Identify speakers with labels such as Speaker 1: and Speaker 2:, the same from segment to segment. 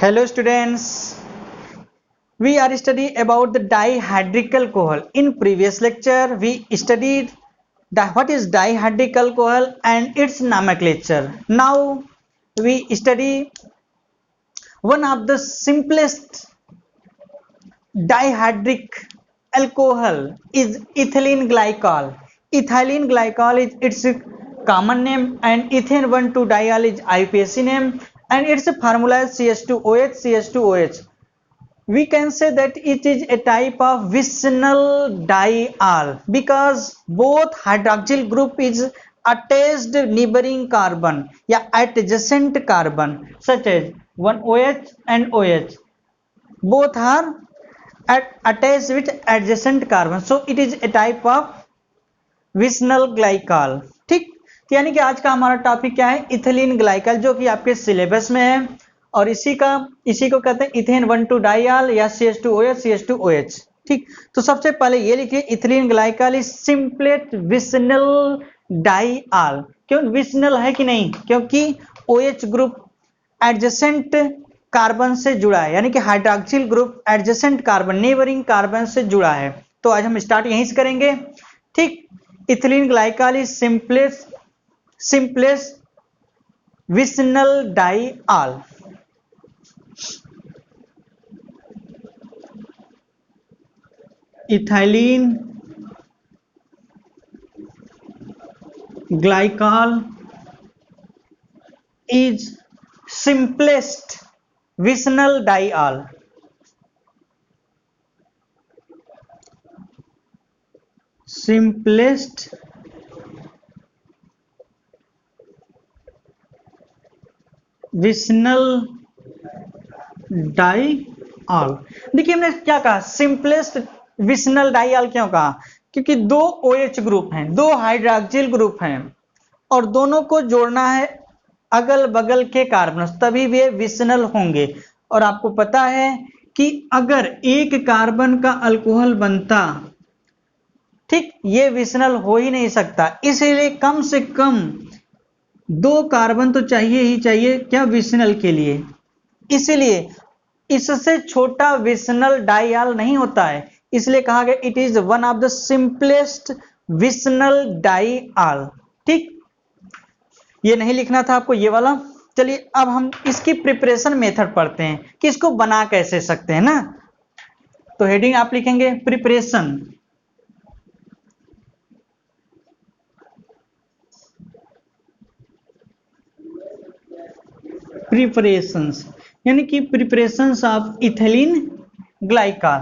Speaker 1: Hello students, we are studying about the dihedral alcohol. In previous lecture, we studied what is dihedral alcohol and its nomenclature. Now we study one of the simplest dihedric alcohol is ethylene glycol. Ethylene glycol is its common name and ethane 1,2-diol is IUPAC name and its formula is CH2OH CH2OH. We can say that it is a type of vicinal diol because both hydroxyl group is attached neighboring carbon या adjacent carbon such as one OH and OH both are attached with adjacent carbon, so it is a type of vicinal glycol. ठीक, तो यानी कि आज का हमारा topic क्या है, इथिलीन ग्लाइकॉल, जो कि आपके सिलेबस में है और इसी को कहते हैं इथेन 1,2-डाइऑल या CH2OH CH2OH. ठीक, तो सबसे पहले ये लिखिए ethylene glycol is simplest vicinal diol. क्यों विशनल है कि नहीं, क्योंकि OH ग्रुप एडजेसेंट कार्बन से जुड़ा है, यानी कि hydroxyl group adjacent carbon neighbouring carbon से जुड़ा है. तो आज हम स्टार्ट यहीं से करेंगे. ठीक, ethylene glycol is simplest vicinal diol. Ethylene glycol is simplest vicinal diol. Simplest vicinal diol. देखिए हमने क्या कहा, सिंपलेस्ट विशनल डाइऑल क्यों कहा, क्योंकि दो OH ग्रुप हैं, दो हाइड्रोक्सिल ग्रुप हैं और दोनों को जोड़ना है अगल बगल के कार्बन, तभी वे विशनल होंगे. और आपको पता है कि अगर एक कार्बन का अल्कोहल बनता, ठीक, ये विशनल हो ही नहीं सकता, इसलिए कम से कम दो कार्बन तो चाहिए ही चाहिए क्या, विशनल के लिए. इसलिए इससे छोटा विशनल डाइऑल नहीं होता है, इसलिए कहा गया it is one of the simplest vicinal diol. ठीक, ये नहीं लिखना था आपको ये वाला. चलिए अब हम इसकी प्रिपरेशन मेथड पढ़ते हैं कि इसको बना कैसे सकते हैं ना. तो हेडिंग आप लिखेंगे प्रिपरेशन. प्रिपरेशंस यानी कि preparations of ethylene glycol.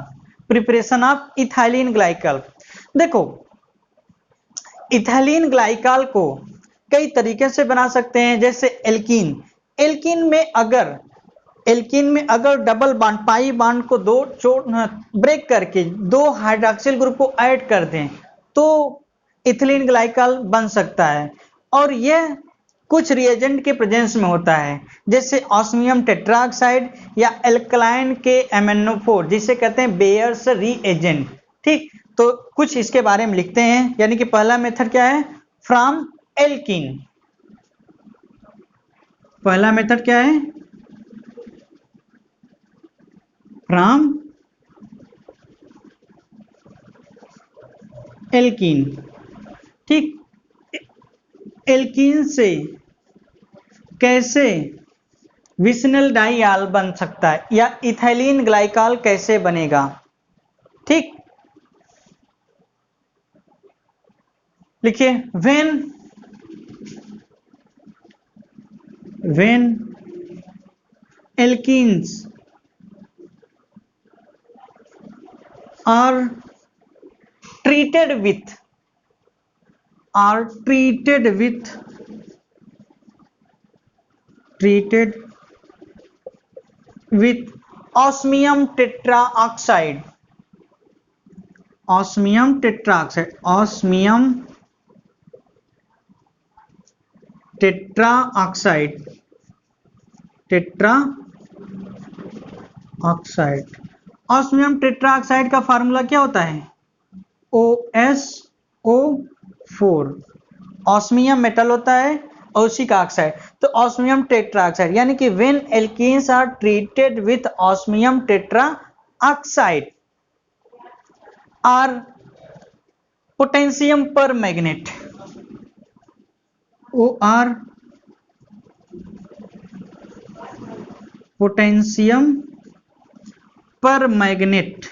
Speaker 1: Preparation of ethylene glycol. देखो इथिलीन ग्लाइकॉल को कई तरीके से बना सकते हैं, जैसे एल्कीन में अगर डबल बॉन्ड पाई बॉन्ड को दो ब्रेक करके दो हाइड्रोक्सिल ग्रुप को ऐड कर दें तो इथिलीन ग्लाइकॉल बन सकता है. और यह कुछ रिएजेंट के प्रेजेंस में होता है, जैसे ऑस्मियम टेट्राऑक्साइड या एल्कलाइन के MnO4 जिसे कहते हैं बेयर्स रिएजेंट. ठीक, तो कुछ इसके बारे में लिखते हैं. यानी कि पहला मेथड क्या है, फ्रॉम एल्कीन. पहला मेथड क्या है, फ्रॉम एल्कीन. ठीक, एल्कीन से कैसे विशनल डाइऑल बन सकता है या इथिलीन ग्लाइकॉल कैसे बनेगा. ठीक, लिखिए when alkenes are treated with osmium tetroxide osmium tetroxide का फार्मूला क्या होता है, OSO4. ऑस्मियम मेटल होता है और उसी का ऑक्साइड, तो ऑस्मियम टेट्रा ऑक्साइड, यानी कि when alkenes are treated with osmium tetra oxide or potassium permanganate, O R potassium permanganate,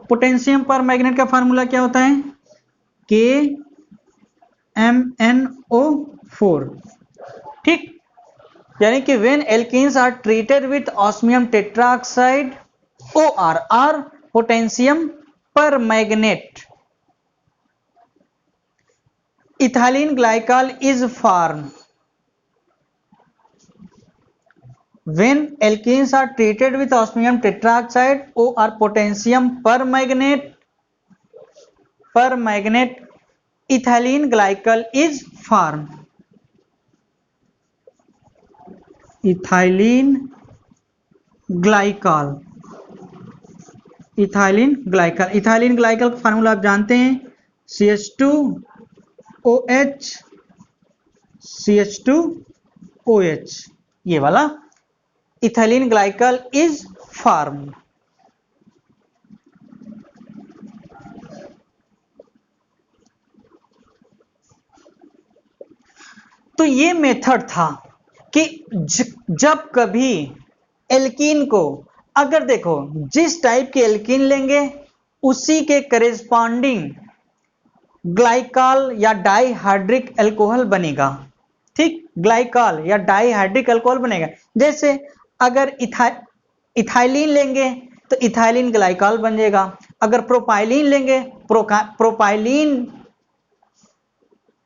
Speaker 1: potassium permanganate का फार्मूला क्या होता है, KMnO4, ठीक। यानी कि when alkenes are treated with osmium tetraoxide OR or potassium permanganate, ethylene glycol is form. When alkenes are treated with osmium tetroxide or potassium permanganate, ethylene glycol is formed. Ethylene glycol का formula आप जानते हैं, CH2OH CH2OH, ये वाला ethylene glycol is form. तो ये method था कि जब कभी एल्कीन को, अगर देखो जिस टाइप के एल्कीन लेंगे उसी के करेस्पॉन्डिंग ग्लाइकॉल या डाइहाइड्रिक अल्कोहल बनेगा, ठीक, ग्लाइकॉल या डाइहाइड्रिक अल्कोहल बनेगा। जैसे अगर इथाइलिन लेंगे तो इथाइलिन ग्लाइकॉल बन जाएगा, अगर प्रोपाइलिन लेंगे प्रोपाइलिन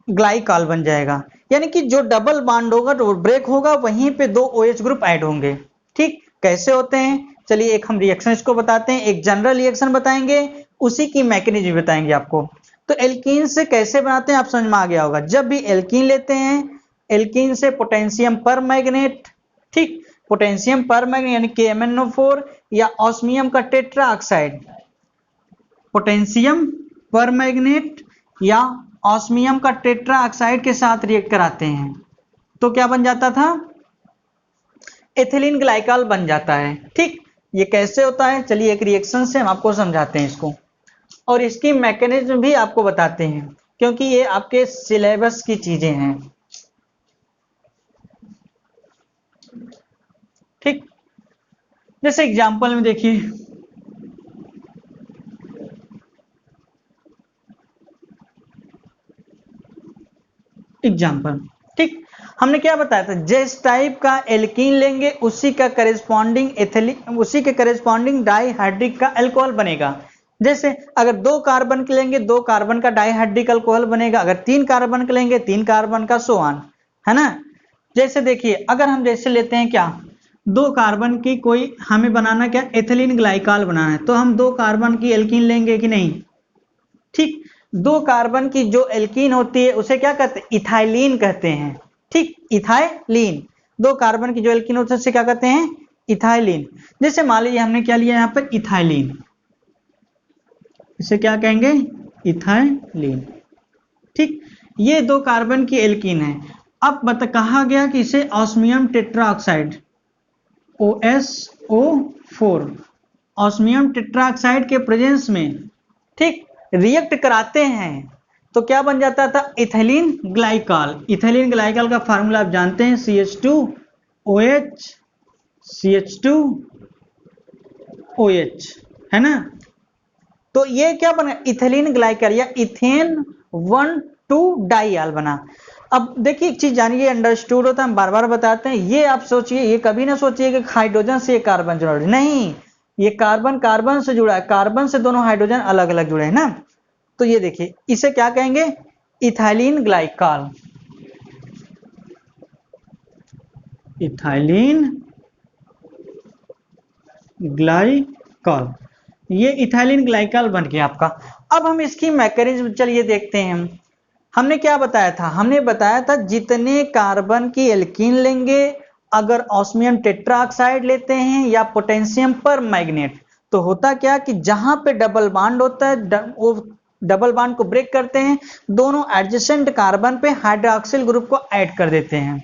Speaker 1: ग्लाइकॉल बन जाएगा। यानी कि जो डबल बॉन्ड होगा तो ब्रेक होगा, वहीं पे 2 OH ग्रुप ऐड होंगे, ठीक। कैसे होते हैं, चलिए एक हम रिएक्शन इसको बताते हैं, एक जनरल रिएक्शन बताएंगे, उसी की मैकेनिज्म बताएंगे आपको। तो एल्कीन से कैसे बनाते हैं आप समझ में आ गया होगा। जब भी एल्कीन लेते हैं, एल्कीन से पोटेशियम पर मैग्नेट, ठीक, पोटेशियम पर मैग्नेट यानी KMnO4 या ऑस्मियम का टेट्रा ऑक्साइड, पोटेशियम पर मैग्नेट या ऑस्मियम का टेट्रा ऑक्साइड के साथ रिएक्ट कराते हैं तो क्या बन जाता था, एथिलीन ग्लाइकॉल बन जाता है, ठीक। ये कैसे होता है, चलिए एक रिएक्शन से हम आपको समझाते हैं इसको, और इसकी मैकेनिज्म भी आपको बताते हैं, क्योंकि ये आपके सिलेबस की चीजें हैं, ठीक। जैसे एग्जांपल में देखिए, एग्जांपल, ठीक, हमने क्या बताया था, जिस टाइप का एल्कीन लेंगे उसी का करेस्पॉन्डिंग उसी के करेस्पॉन्डिंग डाइहाइड्रिक का अल्कोहल बनेगा। जैसे अगर 2 कार्बन के लेंगे 2 कार्बन का डाइहाइड्रिक अल्कोहल बनेगा, अगर 3 कार्बन के लेंगे 3 कार्बन का, सो ऑन, है ना। जैसे देखिए अगर हम जैसे लेते हैं क्या, 2 कार्बन की कोई हमें बनाना क्या, एथिलीन ग्लाइकॉल बनाना है, तो हम 2 कार्बन की एल्कीन लेंगे कि नहीं, ठीक। 2 कार्बन की जो एल्कीन होती है उसे क्या कहते हैं, इथाइलीन कहते हैं, ठीक, इथाइलीन। 2 कार्बन की जो एल्कीन होती है उसे क्या कहते हैं, इथाइलीन। जैसे मान लीजिए हमने क्या लिया यहाँ पर, इथाइलीन, इसे क्या कहेंगे, इथाइलीन, ठीक। ये 2 कार्बन की एल्कीन है। अब कहा गया कि इसे osmium tetroxide OSO4 osmium tetroxide के प्रेजेंस में, ठीक, रिएक्ट कराते हैं तो क्या बन जाता था, इथाइलिन ग्लाइकॉल। इथाइलिन ग्लाइकॉल का फार्मूला आप जानते हैं, CH2OH CH2OH, है ना। तो ये क्या बना, इथाइलिन ग्लाइकॉल या इथेन 1,2 डाइऑल बना। अब देखिए एक चीज जानिए, अंडरस्टूड होता है, हम बार बार बताते हैं, ये आप सोचिए, ये कभी ना सोचिए कि हाइड्रोजन से ये कार्बन जुड़ा है, नहीं, ये कार्बन कार्बन से जुड़ा है, कार्बन से दोनों हाइड्रोजन अलग अलग जुड़े हैं ना। तो ये देखिए इसे क्या कहेंगे, इथाइलिन ग्लाइकॉल, इथाइलिन ग्लाइकॉल, ये इथाइलिन ग्लाइकॉल बन गया आपका। अब हम इसकी मैकेनिज्म चलिए देखते हैं। हमने क्या बताया था, हमने बताया था जितने कार्बन की एल्कीन लेंगे, अगर ऑस्मियम टेट्राऑक्साइड लेते हैं या पोटेशियम पर मैग्नेट, तो होता क्या कि जहां पे डबल बॉन्ड होता है वो डबल बॉन्ड को ब्रेक करते हैं, दोनों एडजेसेंट कार्बन पे हाइड्रोक्सिल ग्रुप को ऐड कर देते हैं।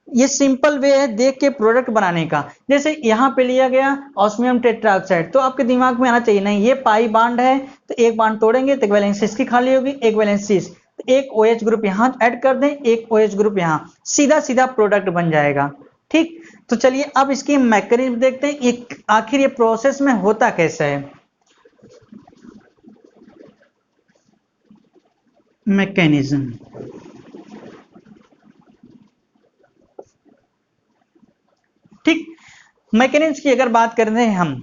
Speaker 1: ये सिंपल वे है देख के प्रोडक्ट बनाने का। जैसे यहाँ पे लिया गया ऑस्मियम टेट्राऑक्साइड, तो आपके दिमाग में आना चाहिए नहीं ये पाई बॉन्ड है, तो एक बॉन्ड तोड़ेंगे तो एक वैलेंसी इसकी खाली होगी, एक वैलेंसी तो एक OH ग्रुप यहाँ ऐड कर दें, एक OH ग्रुप यहाँ, सीधा सीधा प्रोडक्ट बन जाएगा। ठीक, तो चलिए अब इसकी मैकेनिज्म देखते हैं, ये आखिर ये प्रोसेस में होता कैसा है। मैकेनिज्म, ठीक, मैकेनिज्म की अगर बात करते हैं हम,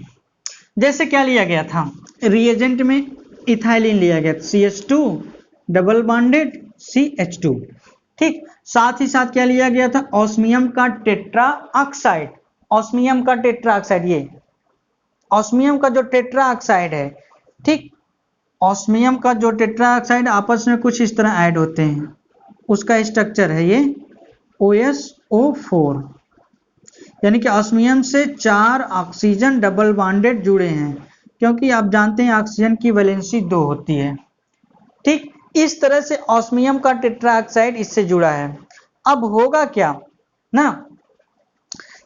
Speaker 1: जैसे क्या लिया गया था रिएजेंट में, इथाइलिन लिया गया CH2 डबल बॉन्डेड CH2, ठीक, साथ ही साथ क्या लिया गया था ऑस्मियम का टेट्रा ऑक्साइड, ऑस्मियम का टेट्रा ऑक्साइड, ये ऑस्मियम का जो टेट्रा ऑक्साइड है, ठीक, ऑस्मियम का जो टेट्रा ऑक्साइड आपस में कुछ इस तरह ऐड होते हैं, उसका स्ट्रक्चर है ये OSO4, यानी कि ऑस्मियम से 4 ऑक्सीजन डबल बॉन्डेड जुड़े हैं, क्योंकि आप जानते हैं ऑक्सीजन की वैलेंसी 2 होती है। ठीक, इस तरह से ऑस्मियम का टेट्राऑक्साइड इससे जुड़ा है। अब होगा क्या ना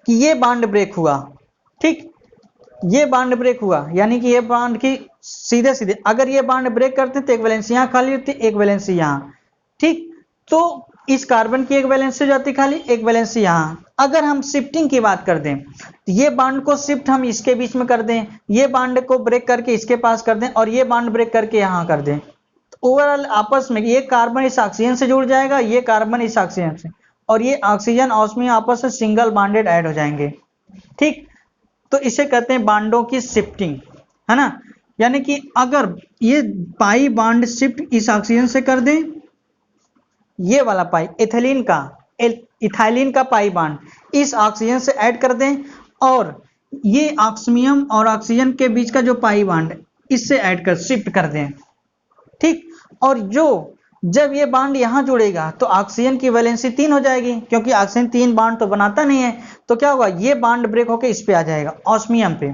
Speaker 1: कि ये बॉन्ड ब्रेक हुआ, ठीक, ये बॉन्ड ब्रेक हुआ, यानी कि ये बॉन्ड की सीधे सीधे अगर ये बॉन्ड ब्रेक करते तो एक वैलेंसी यहाँ खाली होती, एक वैलेंसी यहाँ, ठीक, तो इस कार्बन की एक वैलेंसी हो जाती खाली, एक वैलेंसी यहाँ। अगर हम शिफ्टिंग की बात कर दें तो ये बॉन्ड को शिफ्ट हम इसके बीच में कर दें, ये बॉन्ड को ब्रेक करके इसके पास कर दें और ये बॉन्ड ब्रेक करके यहाँ कर दें, तो ओवरऑल आपस में ये कार्बन इस ऑक्सीजन से जुड़ जाएगा, ये कार्बन इस ऑक्सीजन से, और ये ऑक्सीजन ऑस्मियम आपस में सिंगल बॉन्डेड ऐड हो जाएंगे। ठीक, तो इसे कहते हैं बॉन्डों की शिफ्टिंग, है ना, यानी कि अगर ये पाई बॉन्ड शिफ्ट इस ऑक्सीजन से कर दें, ये वाला पाई इथाइलिन का पाई बॉन्ड इस ऑक्सीजन से ऐड कर दें, और ये ऑक्सीमियम और ऑक्सीजन के बीच का जो पाई बॉन्ड इससे ऐड कर शिफ्ट कर दें। ठीक, और जब ये बॉन्ड यहां जुड़ेगा तो ऑक्सीजन की वैलेंसी 3 हो जाएगी, क्योंकि ऑक्सीजन 3 बॉन्ड तो बनाता नहीं है, तो क्या होगा ये बॉन्ड ब्रेक होकर इस पे आ जाएगा ऑस्मियम पे।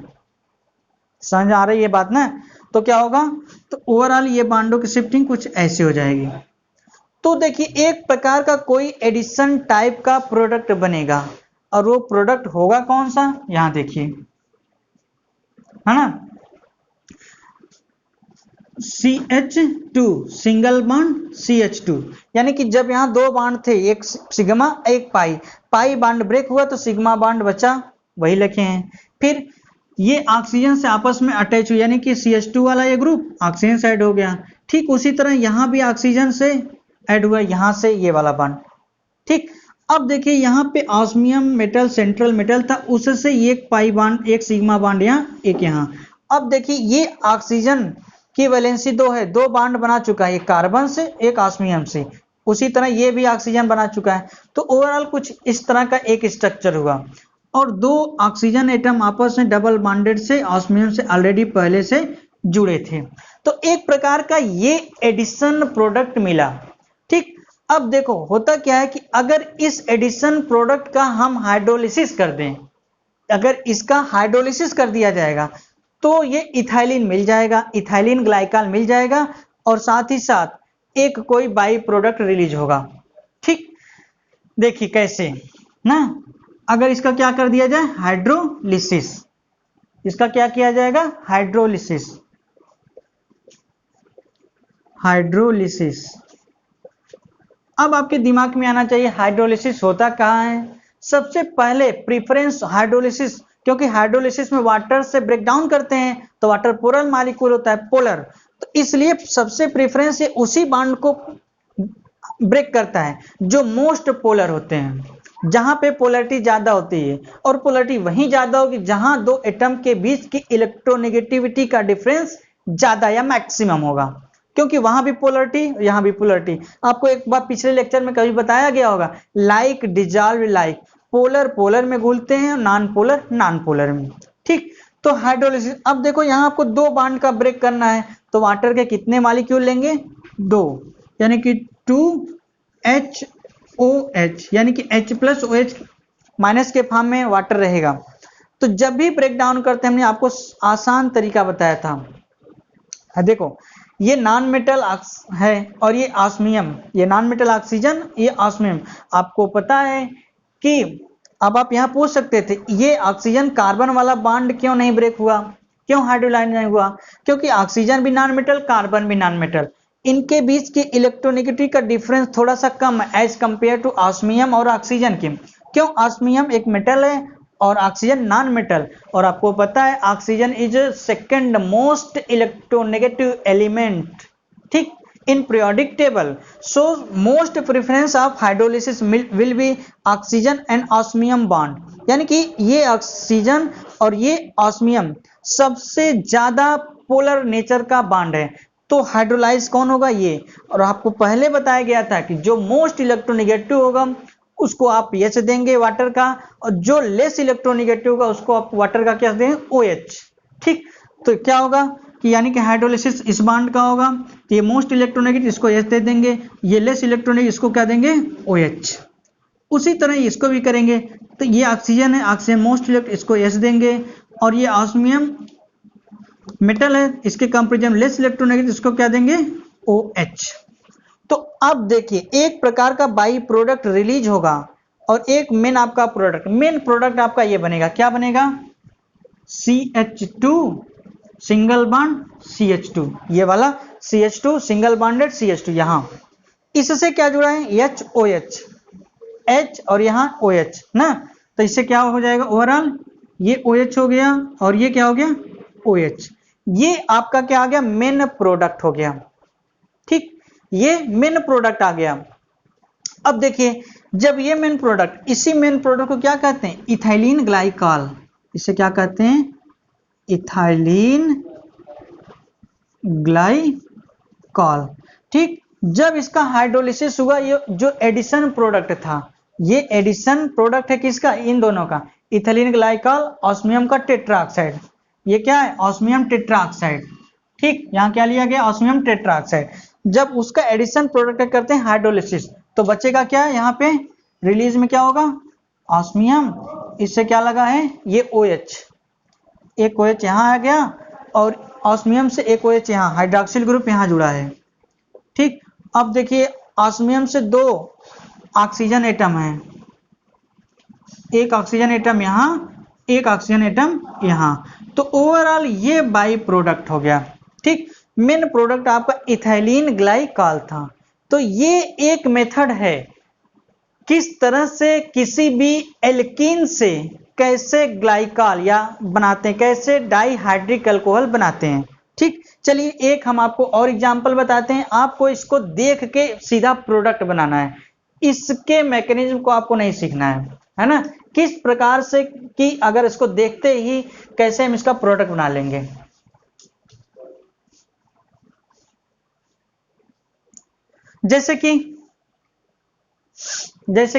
Speaker 1: समझ आ रही है बात ना, तो क्या होगा, तो ओवरऑल ये बॉन्डों की शिफ्टिंग कुछ ऐसे हो जाएगी। तो देखिए एक प्रकार का कोई एडिशन टाइप का प्रोडक्ट बनेगा, और वो प्रोडक्ट होगा कौन सा, यहां देखिए, है ना, CH2 सिंगल बॉन्ड CH2, यानी कि जब यहां 2 बॉन्ड थे, एक सिग्मा एक पाई बॉन्ड ब्रेक हुआ तो सिग्मा बॉन्ड बचा, वही लिखे हैं। फिर ये ऑक्सीजन से आपस में अटैच हुआ, यानी कि CH2 वाला ये ग्रुप ऑक्सीजन से ऐड हो गया। ठीक उसी तरह यहां भी ऑक्सीजन से ऐड हुआ, यहां से ये वाला बॉन्ड। ठीक, अब देखिए यहाँ पे ऑस्मियम मेटल सेंट्रल मेटल था, उससे एक पाई बॉन्ड, एक सिग्मा बॉन्ड यहाँ, एक यहाँ। अब देखिए ये ऑक्सीजन की वैलेंसी 2 है, 2 बॉन्ड बना चुका है, एक कार्बन से एक ऑस्मियम से, उसी तरह ये भी ऑक्सीजन बना चुका है। तो ओवरऑल कुछ इस तरह का एक स्ट्रक्चर हुआ, और 2 ऑक्सीजन एटम आपस में डबल बॉन्डेड से ऑस्मियम से ऑलरेडी पहले से जुड़े थे। तो एक प्रकार का ये एडिशन प्रोडक्ट मिला। ठीक, अब देखो होता क्या है कि अगर इस एडिशन प्रोडक्ट का हम हाइड्रोलिसिस कर दें, अगर इसका हाइड्रोलिसिस कर दिया जाएगा तो ये इथाइलिन मिल जाएगा, इथाइलिन ग्लाइकॉल मिल जाएगा, और साथ ही साथ एक कोई बाई प्रोडक्ट रिलीज होगा। ठीक, देखिए कैसे ना, अगर इसका क्या कर दिया जाए हाइड्रोलिसिस, इसका क्या किया जाएगा हाइड्रोलिसिस, हाइड्रोलिसिस। अब आपके दिमाग में आना चाहिए हाइड्रोलिसिस होता कहाँ है। सबसे पहले प्रीफरेंस हाइड्रोलिसिस, क्योंकि हाइड्रोलिसिस में वाटर से ब्रेक डाउन करते हैं तो वाटर पोलर मॉलिक्यूल होता है, पोलर, तो इसलिए सबसे प्रीफरेंस ये उसी बॉन्ड को ब्रेक करता है जो मोस्ट पोलर होते हैं, जहां पे पोलरिटी ज्यादा होती है, और पोलरिटी वहीं ज्यादा होगी जहां 2 एटम के बीच की इलेक्ट्रोनेगेटिविटी का डिफरेंस ज्यादा या मैक्सिमम होगा, क्योंकि वहां भी पोलरिटी यहां भी पोलरिटी। आपको एक बार पिछले लेक्चर में कभी बताया गया होगा, like dissolve like, polar polar में घुलते हैं, नॉन पोलर नॉन पोलर में। ठीक, तो हाइड्रोलिसिस, अब देखो यहां आपको 2 बॉन्ड का ब्रेक करना है, तो वाटर के कितने मॉलिक्यूल लेंगे 2, यानी कि 2HOH, यानी कि H+OH माइनस के फॉर्म में वाटर रहेगा। तो जब भी ब्रेक डाउन करते हैं, हमने आपको आसान तरीका बताया था, देखो ये नॉन मेटल है और ये ऑस्मियम, ये नॉन मेटल ऑक्सीजन, ये ऑस्मियम। आपको पता है कि अब आप यहाँ पूछ सकते थे ये ऑक्सीजन कार्बन वाला बॉन्ड क्यों नहीं ब्रेक हुआ, क्यों हाइड्रोलाइज नहीं हुआ? क्योंकि ऑक्सीजन भी नॉन मेटल, कार्बन भी नॉन मेटल, इनके बीच की इलेक्ट्रोनेगेटिविटी का डिफरेंस थोड़ा सा कम है एज कंपेयर टू ऑस्मियम और ऑक्सीजन की। क्यों? ऑस्मियम एक मेटल है और ऑक्सीजन नॉन मेटल, और आपको पता है oxygen is second most electronegative element, ठीक, इन periodic table. So most preference of hydrolysis will be oxygen and osmium bond, यानी कि ये ऑक्सीजन और ये ऑस्मियम सबसे ज्यादा पोलर नेचर का बॉन्ड है, तो हाइड्रोलाइज कौन होगा? ये। और आपको पहले बताया गया था कि जो मोस्ट इलेक्ट्रोनेगेटिव होगा उसको आप एच देंगे वाटर का, और जो लेस इलेक्ट्रोनेगेटिव होगा उसको आप वाटर का क्या देंगे? OH, ठीक। तो क्या होगा कि यानी कि हाइड्रोलिसिस इस बॉन्ड का होगा, तो ये मोस्ट इलेक्ट्रोनेगेटिव इसको एच दे देंगे, ये लेस इलेक्ट्रोनेगेटिव इसको क्या देंगे? OH। उसी तरह इसको भी करेंगे, तो ये ऑक्सीजन है, ऑक्सीजन मोस्ट इलेक्ट्रोनेगेटिव इसको एच देंगे, और ये ऑस्मियम मेटल है, इसके कंपेरिजन लेस इलेक्ट्रोनेगेटिव इसको क्या देंगे? OH। तो अब देखिए एक प्रकार का बाई प्रोडक्ट रिलीज होगा और एक मेन आपका प्रोडक्ट, मेन प्रोडक्ट आपका ये बनेगा, क्या बनेगा? CH2 सिंगल बॉन्ड CH2, ये वाला CH2 सिंगल बॉन्डेड CH2, यहां इससे क्या जुड़ा है? HOH, H और यहां OH ना, तो इससे क्या हो जाएगा? ओवरऑल ये OH हो गया और ये क्या हो गया? OH। ये आपका क्या आ गया? मेन प्रोडक्ट हो गया, ठीक, ये मेन प्रोडक्ट आ गया। अब देखिए जब ये मेन प्रोडक्ट, इसी मेन प्रोडक्ट को क्या कहते हैं? इथाइलिन ग्लाइकॉल, इसे क्या कहते हैं? इथाइलिन ग्लाइकॉल, ठीक। जब इसका हाइड्रोलिसिस हुआ, ये जो एडिशन प्रोडक्ट था, ये एडिशन प्रोडक्ट है किसका? इन दोनों का, इथाइलिन ग्लाइकॉल, ऑस्मियम का टेट्राऑक्साइड, ये क्या है? ऑस्मियम टेट्राऑक्साइड, ठीक। यहां क्या लिया गया? Osmium tetroxide. जब उसका एडिशन प्रोडक्ट करते हैं हाइड्रोलिसिस, तो बचेगा क्या? यहाँ पे रिलीज में क्या होगा? ऑस्मियम, इससे क्या लगा है? ये OH, एक OH यहाँ आ गया और ऑस्मियम से एक OH यहाँ, हाइड्रोक्सिल ग्रुप यहाँ जुड़ा है, ठीक। अब देखिए ऑस्मियम से दो ऑक्सीजन एटम है, एक ऑक्सीजन एटम यहाँ, एक ऑक्सीजन एटम यहाँ, तो ओवरऑल ये बाई प्रोडक्ट हो गया, ठीक। मेन प्रोडक्ट आपका इथाइलिन ग्लाइकॉल था। तो ये एक मेथड है किस तरह से किसी भी एल्कीन से कैसे ग्लाइकॉल या बनाते हैं, कैसे डाइहाइड्रिक अल्कोहल बनाते हैं, ठीक। चलिए एक हम आपको और एग्जांपल बताते हैं, आपको इसको देख के सीधा प्रोडक्ट बनाना है, इसके मैकेनिज्म को आपको नहीं सीखना है ना, किस प्रकार से कि अगर इसको देखते ही कैसे हम इसका प्रोडक्ट बना लेंगे। जैसे कि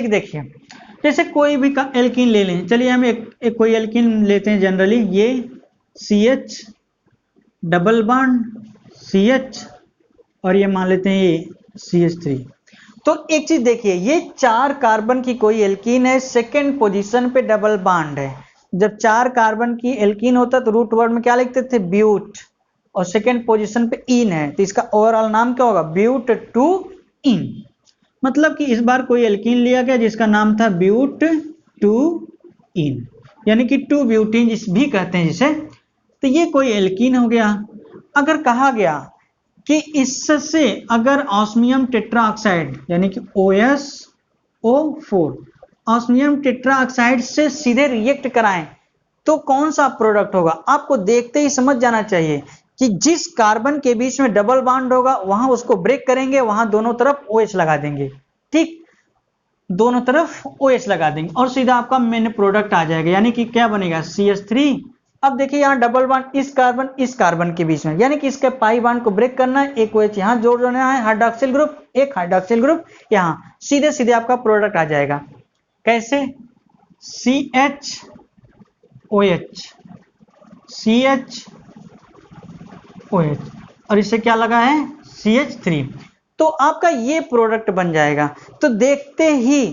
Speaker 1: देखिए, जैसे कोई भी एल्कीन ले लें, चलिए हम एक कोई एल्कीन लेते हैं जनरली, ये CH डबल बॉन्ड CH और ये मान लेते हैं ये CH3। तो एक चीज देखिए, ये 4 कार्बन की कोई एल्कीन है, सेकेंड पोजीशन पे डबल बॉन्ड है। जब 4 कार्बन की एल्कीन होता तो रूट वर्ड में क्या लिखते थे? ब्यूट, और सेकेंड पोजीशन पे इन है, तो इसका ओवरऑल नाम क्या होगा? ब्यूट 2 इन। मतलब कि इस बार कोई एल्कीन लिया गया जिसका नाम था ब्यूट 2 इन, यानी कि 2 ब्यूटीन जिस भी कहते हैं जिसे। तो ये कोई एल्कीन हो गया। अगर कहा गया कि इससे अगर ऑस्मियम टेट्राऑक्साइड यानी कि OSO4 ऑस्मियम टेट्राऑक्साइड से सीधे रिएक्ट कराएं तो कौन सा प्रोडक्ट होगा? आपको देखते ही समझ जाना चाहिए कि जिस कार्बन के बीच में डबल बॉन्ड होगा वहां उसको ब्रेक करेंगे, वहां दोनों तरफ OH लगा देंगे, ठीक, दोनों तरफ OH लगा देंगे और सीधा आपका मेन प्रोडक्ट आ जाएगा, यानी कि क्या बनेगा? CH3। अब देखिए यहाँ डबल बॉन्ड इस कार्बन के बीच में, यानी कि इसके पाई बॉन्ड को ब्रेक करना है, एक OH यहाँ जोड़ना है, हाइड्रोक्सिल ग्रुप, एक हाइड्रोक्सिल ग्रुप यहाँ, सीधे सीधे आपका प्रोडक्ट आ जाएगा। कैसे? CHOH CHOH और इससे क्या लगा है? CH3। तो आपका ये प्रोडक्ट बन जाएगा। तो देखते ही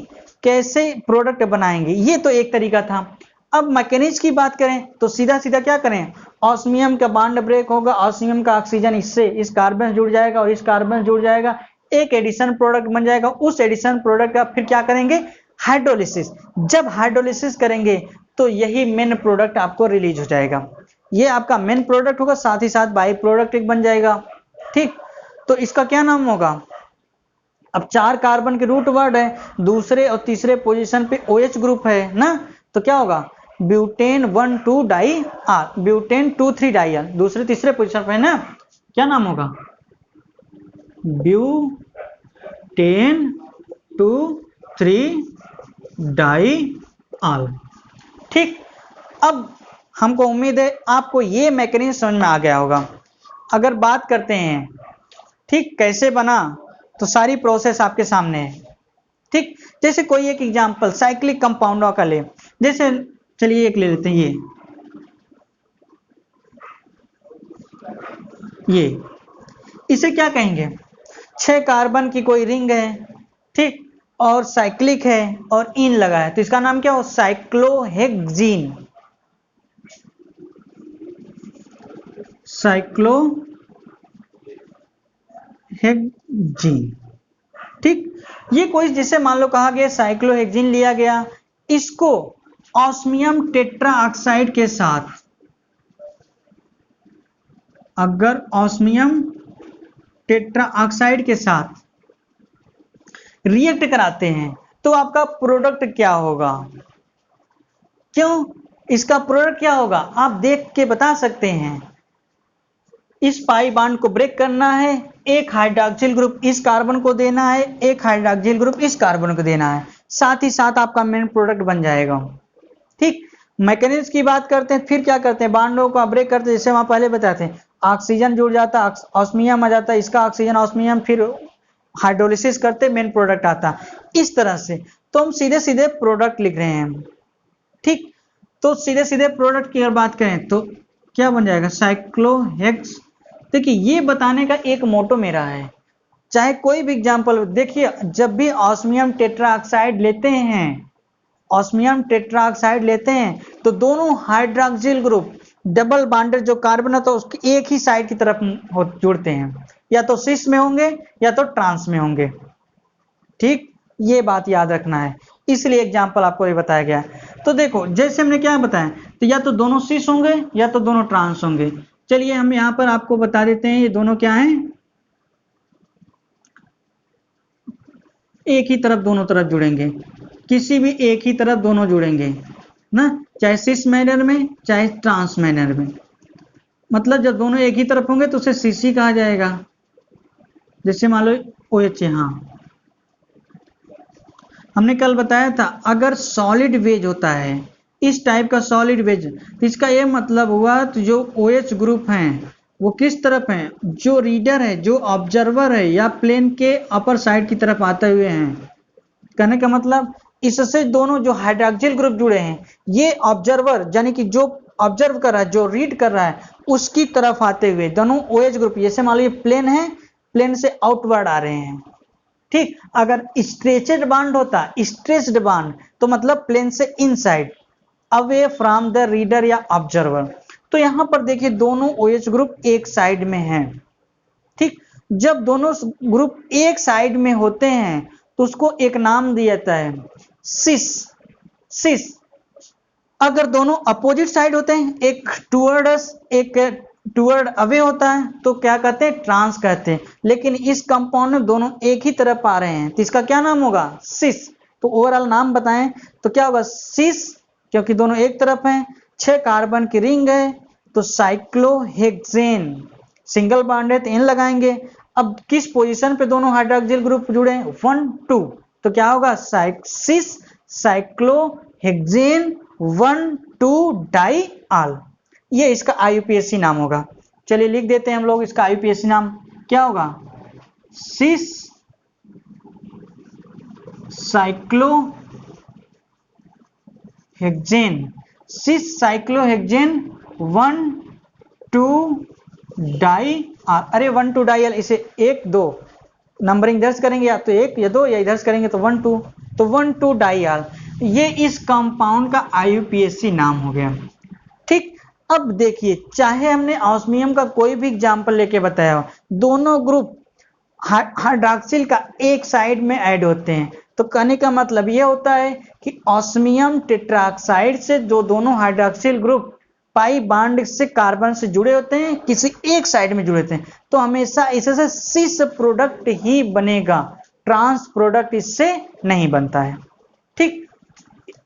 Speaker 1: कैसे प्रोडक्ट बनाएंगे, ये तो एक तरीका था। अब मैकेनिज्म की बात करें तो सीधा सीधा क्या करें, ऑस्मियम का बॉन्ड ब्रेक होगा, ऑस्मियम का ऑक्सीजन इससे इस कार्बन जुड़ जाएगा और इस कार्बन जुड़ जाएगा, एक एडिशन प्रोडक्ट बन जाएगा। उस एडिशन प्रोडक्ट का फिर क्या करेंगे, हाइड्रोलिसिस। जब हाइड्रोलिसिस करेंगे तो यही मेन प्रोडक्ट आपको रिलीज हो जाएगा, ये आपका मेन प्रोडक्ट होगा, साथ ही साथ बाई प्रोडक्ट एक बन जाएगा। ठीक, तो इसका क्या नाम होगा, अब 4 कार्बन के रूट वर्ड है, दूसरे और तीसरे पोजीशन पे OH ग्रुप है ना, तो क्या होगा butane 1,2 diol, butane 2,3 diol, दूसरे तीसरे पोजीशन पे है ना, क्या नाम होगा ब्यूटेन 2,3 डाई आल। ठीक, अब हमको उम्मीद है आपको ये मैकेनिज्म समझ में आ गया होगा। अगर बात करते हैं ठीक कैसे बना, तो सारी प्रोसेस आपके सामने है। ठीक, जैसे कोई एक एग्जांपल साइक्लिक कंपाउंडों का ले, जैसे चलिए एक ले लेते हैं, ये इसे क्या कहेंगे, 6 कार्बन की कोई रिंग है, ठीक, और साइक्लिक है और इन लगा है, तो इसका नाम क्या हो, साइक्लोहेक्सीन, साइक्लोहेक्सीन। ठीक, ये कोई जैसे मान लो कहा गया साइक्लोहेक्सीन लिया गया, इसको ऑस्मियम टेट्रा ऑक्साइड के साथ, अगर ऑस्मियम टेट्रा ऑक्साइड के साथ रिएक्ट कराते हैं तो आपका प्रोडक्ट क्या होगा, क्यों, इसका प्रोडक्ट क्या होगा आप देख के बता सकते हैं। इस पाई बॉन्ड को ब्रेक करना है, एक हाइड्रोक्सिल ग्रुप इस कार्बन को देना है, एक हाइड्रोक्सिल ग्रुप इस कार्बन को देना है, साथ ही साथ आपका मेन प्रोडक्ट बन जाएगा। ठीक, मैकेनिज्म की बात करते हैं, फिर क्या करते हैं, बॉन्डों को ब्रेक करते हैं, जैसे वहां पहले बताते हैं, ऑक्सीजन जुड़ जाता, ऑस्मियम आ जाता, इसका ऑक्सीजन ऑस्मियम, फिर हाइड्रोलिसिस करते मेन प्रोडक्ट आता, इस तरह से। तो हम सीधे सीधे प्रोडक्ट लिख रहे हैं। ठीक, तो सीधे सीधे प्रोडक्ट की अगर बात करें तो क्या बन जाएगा, साइक्लोहेक्स। देखिए ये बताने का एक मोटो मेरा है, चाहे कोई भी एग्जांपल देखिए, जब भी ऑस्मियम टेट्राऑक्साइड लेते हैं, ऑस्मियम टेट्राऑक्साइड लेते हैं तो दोनों हाइड्रोक्सिल ग्रुप डबल बॉन्डेड जो कार्बन है तो उसकी एक ही साइड की तरफ जुड़ते हैं, या तो सिस में होंगे या तो ट्रांस में होंगे। ठीक, ये बात याद रखना है, इसलिए एग्जांपल आपको ये बताया गया है। तो देखो जैसे हमने क्या बताया, तो या तो दोनों सिस होंगे या तो दोनों ट्रांस होंगे। चलिए हम यहां पर आपको बता देते हैं ये दोनों क्या हैं, एक ही तरफ दोनों तरफ जुड़ेंगे, किसी भी एक ही तरफ दोनों जुड़ेंगे ना, चाहे सिस मैनर में चाहे ट्रांस मैनर में। मतलब जब दोनों एक ही तरफ होंगे तो उसे सीसी कहा जाएगा, जैसे मान लो OH। हाँ, हमने कल बताया था अगर सॉलिड वेज होता है, इस टाइप का सॉलिड वेज, तो इसका ये मतलब हुआ तो जो OH ग्रुप हैं वो किस तरफ हैं, जो रीडर है, जो ऑब्जर्वर है, या प्लेन के अपर साइड की तरफ आते हुए हैं। कहने का मतलब इससे दोनों जो हाइड्रोक्सिल ग्रुप जुड़े हैं, ये ऑब्जर्वर यानी कि जो ऑब्जर्व कर रहा है, जो रीड कर रहा है, उसकी तरफ आते हुए दोनों OH ग्रुप, जैसे मान लो ये प्लेन है, प्लेन से आउटवर्ड आ रहे हैं। ठीक, अगर स्ट्रेचड बॉन्ड होता, स्ट्रेच्ड बॉन्ड, तो मतलब प्लेन से inside, away from the reader या ऑब्जर्वर। तो यहां पर देखिए दोनों OH ग्रुप एक साइड में हैं। ठीक, जब दोनों ग्रुप एक साइड में होते हैं तो उसको एक नाम दिया जाता है सिस। सिस। अगर दोनों अपोजिट साइड होते हैं, एक टुवर्ड अस एक टुवर्ड अवे होता है, तो क्या कहते हैं, ट्रांस कहते हैं। लेकिन इस कंपाउंड में दोनों एक ही तरफ आ रहे हैं तो इसका क्या नाम होगा, सिस। तो ओवरऑल नाम बताएं तो क्या होगा, सिस, क्योंकि दोनों एक तरफ हैं, 6 कार्बन की रिंग है तो साइक्लोहेक्सेन, सिंगल बॉन्ड है तो इन लगाएंगे। अब किस पोजीशन पे दोनों हाइड्रोक्सिल ग्रुप जुड़े हैं, 1 2, तो क्या होगा, सिस साइक्लोहेक्सेन 1 2 डाई आल, ये इसका IUPAC नाम होगा। चलिए लिख देते हैं हम लोग, इसका IUPAC नाम क्या होगा, सिस साइक्लोहेक्सेन, सिस साइक्लोहेक्सेन 1 2 डाई आल। अरे 1 2 डाई आल, इसे 1 2 नंबरिंग दर्ज करेंगे, या तो 1 या 2 या इधर करेंगे तो 1 2, तो 1 2 डाई आल। ये इस कंपाउंड का IUPAC नाम हो गया। ठीक, अब देखिए, चाहे हमने ऑस्मियम का कोई भी एग्जाम्पल लेके बताया हो, दोनों ग्रुप हाइड्रॉक्सिल का एक साइड में ऐड होते हैं, तो कहने का मतलब ये होता है कि ऑस्मियम टेट्राऑक्साइड से जो दोनों हाइड्रॉक्सिल ग्रुप पाई बॉन्ड से कार्बन से जुड़े होते हैं, किसी एक साइड में जुड़े होते हैं, तो हमेशा इससे सिस प्रोडक्ट ही बनेगा, ट्रांस प्रोडक्ट इससे नहीं बनता है। ठीक,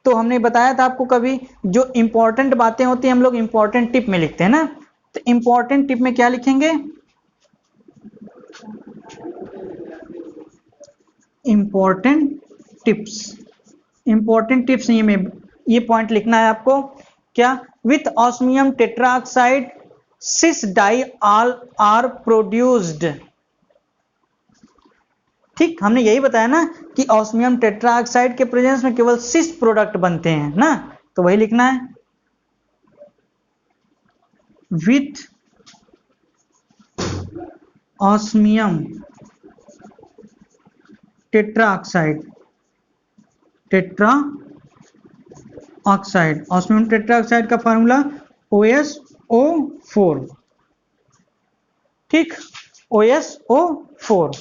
Speaker 1: तो हमने बताया था आपको, कभी जो इंपॉर्टेंट बातें होती हैं हम लोग इंपॉर्टेंट टिप में लिखते हैं ना, तो इंपॉर्टेंट टिप में क्या लिखेंगे? Important tips. इंपॉर्टेंट टिप्स ये पॉइंट लिखना है आपको, क्या? With osmium tetroxide cis diol are produced. ठीक, हमने यही बताया ना कि ऑस्मियम टेट्राऑक्साइड के प्रेजेंस में केवल सिस प्रोडक्ट बनते हैं ना, तो वही लिखना है, with osmium tetroxide osmium tetroxide का फार्मूला OSO4। ठीक, OSO4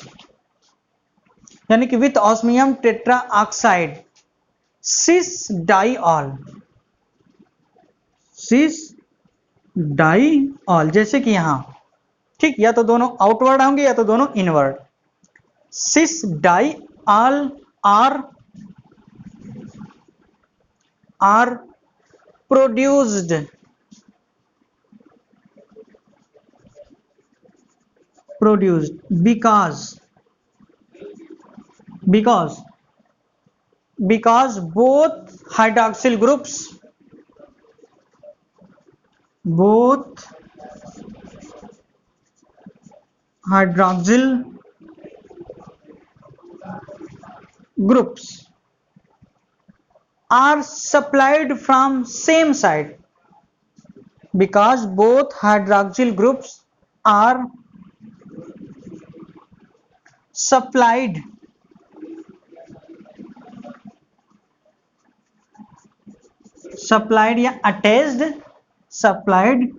Speaker 1: यानी कि with osmium tetroxide cis diol, जैसे कि यहां, ठीक, या तो दोनों आउटवर्ड होंगे या तो दोनों inward. Cis diol are produced because both hydroxyl groups are supplied from same side, because both hydroxyl groups are supplied या attached, supplied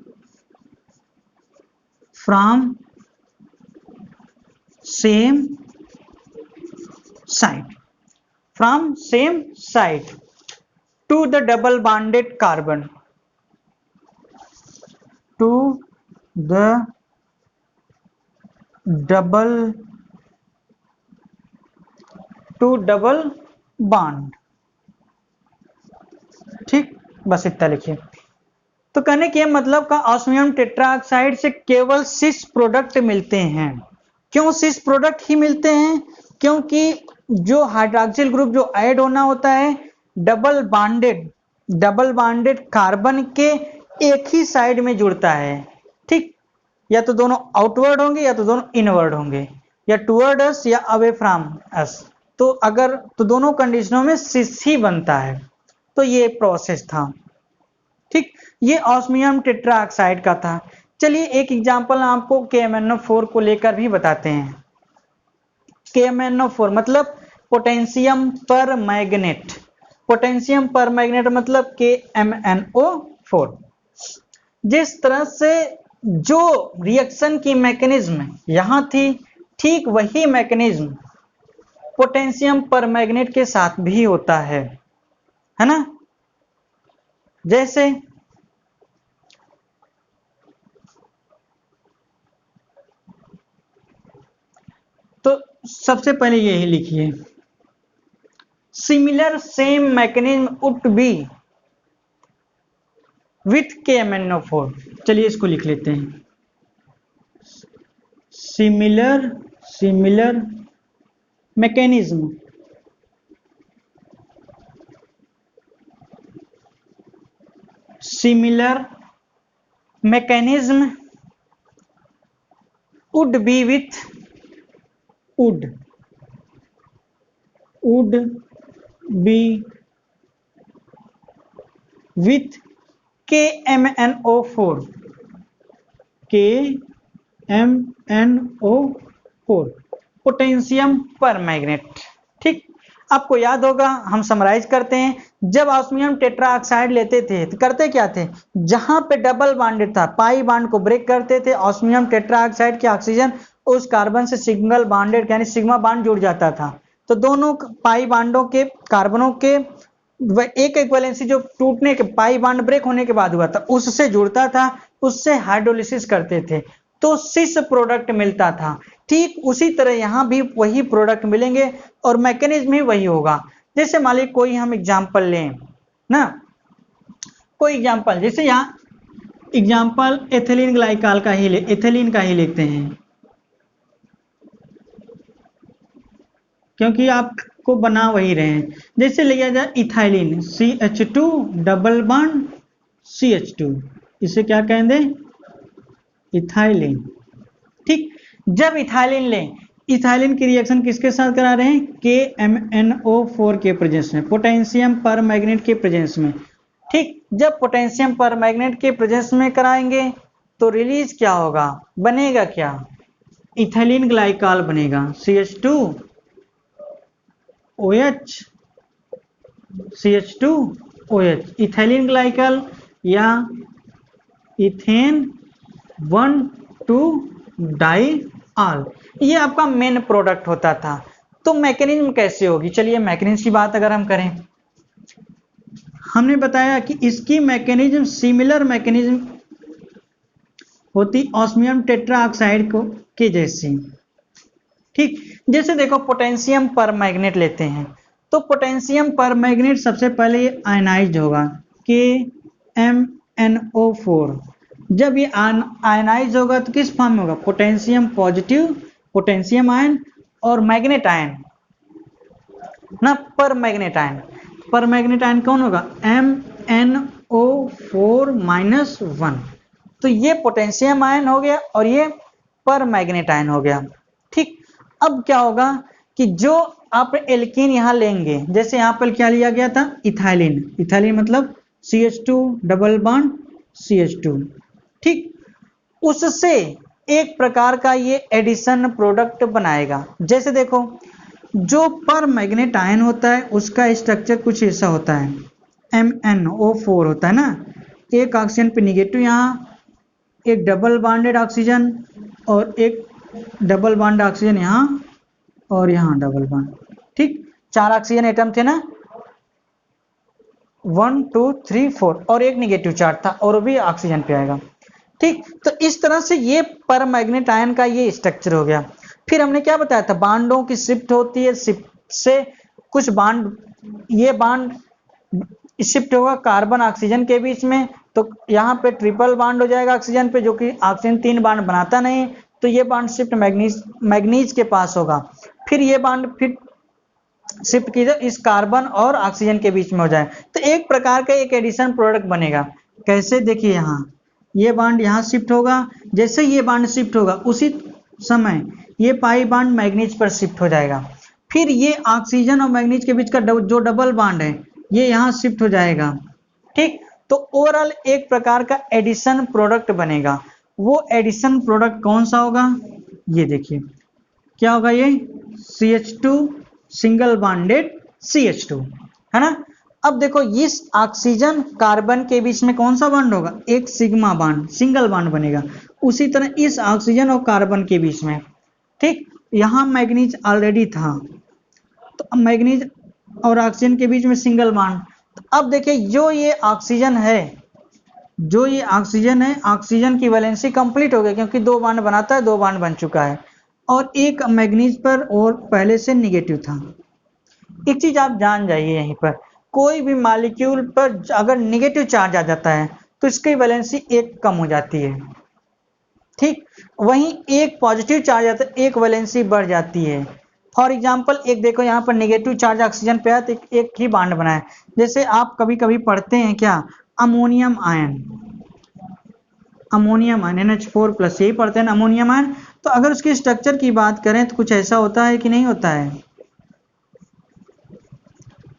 Speaker 1: from same side to the double bonded carbon, double bond। ठीक, बस इतना लिखिए। तो कहने के मतलब का ऑस्मियम टेट्राऑक्साइड से केवल सिस प्रोडक्ट मिलते हैं। क्यों सिस प्रोडक्ट ही मिलते हैं? क्योंकि जो हाइड्रॉक्सिल ग्रुप जो ऐड होना होता है डबल बॉन्डेड कार्बन के एक ही साइड में जुड़ता है। ठीक, या तो दोनों आउटवर्ड होंगे या तो दोनों इनवर्ड होंगे, या टुवर्ड अस या अवे फ्रॉम अस। तो दोनों कंडीशनों में सिस ही बनता है। तो ये प्रोसेस था। ठीक, ये ऑस्मियम टेट्राऑक्साइड का था। चलिए एक एग्जांपल आपको KMnO4 को लेकर भी बताते हैं। KMnO4 मतलब पोटेशियम पर मैग्नेट, मतलब KMnO4। जिस तरह से जो रिएक्शन की मैकेनिज्म यहां थी, ठीक वही मैकेनिज्म पोटेशियम पर मैग्नेट के साथ भी होता है ना। जैसे तो सबसे पहले यही लिखिए, similar same mechanism would be with KMnO4। चलिए इसको लिख लेते हैं, similar mechanism would be with KMnO4 potassium पर मैग्नेट। ठीक, आपको याद होगा, हम समराइज करते हैं, जब ऑस्मियम टेट्राऑक्साइड लेते थे तो करते क्या थे, जहां पे डबल बॉन्डेड था पाई बॉन्ड को ब्रेक करते थे, ऑस्मियम टेट्राऑक्साइड के ऑक्सीजन उस कार्बन से सिंगल बॉन्डेड यानी सिग्मा बॉन्ड जुड़ जाता था। तो दोनों पाई बॉन्डों के कार्बनों के एक एक वैलेंसी जो टूटने के पाई बॉन्ड ब्रेक होने के बाद हुआ था उससे जुड़ता था, उससे हाइड्रोलिसिस करते थे तो सिस प्रोडक्ट मिलता था। ठीक उसी तरह यहां भी वही प्रोडक्ट मिलेंगे और मैकेनिज्म भी वही होगा। जैसे मान लीजिए कोई हम एग्जांपल लें ना, कोई एग्जांपल जैसे यहां एग्जांपल एथिलीन ग्लाइकॉल का ही एथिलीन का ही लेते हैं, क्योंकि आपको बना वही रहे हैं। जैसे लिया जाए ethylene CH2 double bond CH2, इसे क्या कहेंगे, इथाइलिन। ठीक, जब इथाइलिन लें, इथाइलिन की रिएक्शन किसके साथ करा रहे हैं, KMnO4 के प्रेजेंस में, पोटेशियम पर मैग्नेट के प्रेजेंस में। ठीक, जब पोटेशियम पर मैग्नेट के प्रेजेंस में कराएंगे तो रिलीज क्या होगा, बनेगा क्या, इथाइलिन ग्लाइकॉल बनेगा CH2OH CH2OH, इथाइलिन ग्लाइकॉल या इथेन 1,2 डाइऑल, ये आपका मेन प्रोडक्ट होता था। तो मैकेनिज्म कैसे होगी, चलिए मैकेनिज्म की बात अगर हम करें, हमने बताया कि इसकी मैकेनिज्म सिमिलर मैकेनिज्म होती ऑस्मियम टेट्राऑक्साइड को के जैसी। ठीक, जैसे देखो पोटेशियम पर मैग्नेट लेते हैं तो पोटेशियम पर मैग्नेट सबसे पहले आयनाइज्ड होगा KMnO4। जब ये आयनाइज होगा तो किस फॉर्म में होगा, पोटेशियम पॉजिटिव पोटेशियम आयन और मैग्नेट आयन ना, पर मैग्नेट आयन कौन होगा, MnO4-1। तो ये पोटेशियम आयन हो गया और ये पर मैग्नेट आयन हो गया। ठीक, अब क्या होगा कि जो आप एल्कीन यहां लेंगे, जैसे यहां पर क्या लिया गया था, इथाइलिन मतलब CH2 डबल बॉन्ड CH2। ठीक, उससे एक प्रकार का ये एडिशन प्रोडक्ट बनाएगा। जैसे देखो जो पर मैग्नेट आयन होता है उसका स्ट्रक्चर कुछ ऐसा होता है, MnO4 होता है ना, एक ऑक्सीजन पे निगेटिव, यहाँ एक डबल बॉन्डेड ऑक्सीजन और एक डबल बॉन्ड ऑक्सीजन यहाँ और यहाँ डबल बॉन्ड। ठीक, 4 ऑक्सीजन एटम थे ना, 1 2 3 4 और एक निगेटिव चार्ज था और भी ऑक्सीजन पे आएगा। ठीक, तो इस तरह से ये पर मैग्नेट आयन का ये स्ट्रक्चर हो गया। फिर हमने क्या बताया था, बांडों की शिफ्ट होती है, शिफ्ट से कुछ बांड, ये बांड शिफ्ट होगा कार्बन ऑक्सीजन के बीच में, तो यहाँ पे ट्रिपल बांड हो जाएगा ऑक्सीजन पे, जो कि ऑक्सीजन 3 बांड बनाता नहीं, तो ये बांड शिफ्ट मैग्नीज के पास होगा। फिर ये बांड फिर शिफ्ट कीजिए इस कार्बन और ऑक्सीजन के बीच में हो जाए, तो एक प्रकार का एक एडिशन प्रोडक्ट बनेगा। कैसे, देखिए यहाँ ये बांड यहाँ शिफ्ट होगा, जैसे ये बांड शिफ्ट होगा उसी समय ये पाई बांड मैग्नीज पर शिफ्ट हो जाएगा। फिर ये ऑक्सीजन और मैग्नीज के बीच का जो डबल बांड है ये यहाँ शिफ्ट हो जाएगा। ठीक, तो ओवरऑल एक प्रकार का एडिशन प्रोडक्ट बनेगा। वो एडिशन प्रोडक्ट कौन सा होगा, ये देखिए क्या होगा, ये CH2 सिंगल बॉन्डेड CH2 है ना। अब देखो इस ऑक्सीजन कार्बन के बीच में कौन सा बॉन्ड होगा, एक सिग्मा बॉन्ड, सिंगल बॉन्ड बनेगा। उसी तरह इस ऑक्सीजन और कार्बन के बीच में, ठीक, यहाँ मैग्नीज ऑलरेडी था, तो मैग्नीज और ऑक्सीजन के बीच में सिंगल बॉन्ड। तो अब देखिए जो ये ऑक्सीजन है, जो ये ऑक्सीजन है, ऑक्सीजन की वैलेंसी कंप्लीट हो गई क्योंकि 2 बॉन्ड बनाता है, 2 बॉन्ड बन चुका है और एक मैग्नीज पर और पहले से निगेटिव था। एक चीज आप जान जाइए, यहीं पर कोई भी मॉलिक्यूल पर अगर निगेटिव चार्ज आ जाता है तो इसकी वैलेंसी 1 कम हो जाती है। ठीक, वहीं एक पॉजिटिव चार्ज आता है, एक वैलेंसी बढ़ जाती है। फॉर एग्जाम्पल एक देखो यहाँ पर निगेटिव चार्ज ऑक्सीजन पे है तो एक ही बॉन्ड बना है। जैसे आप कभी कभी पढ़ते हैं क्या, अमोनियम आयन NH4+, यही पढ़ते हैं ना अमोनियम आयन। तो अगर उसके स्ट्रक्चर की बात करें तो कुछ ऐसा होता है कि नहीं होता है।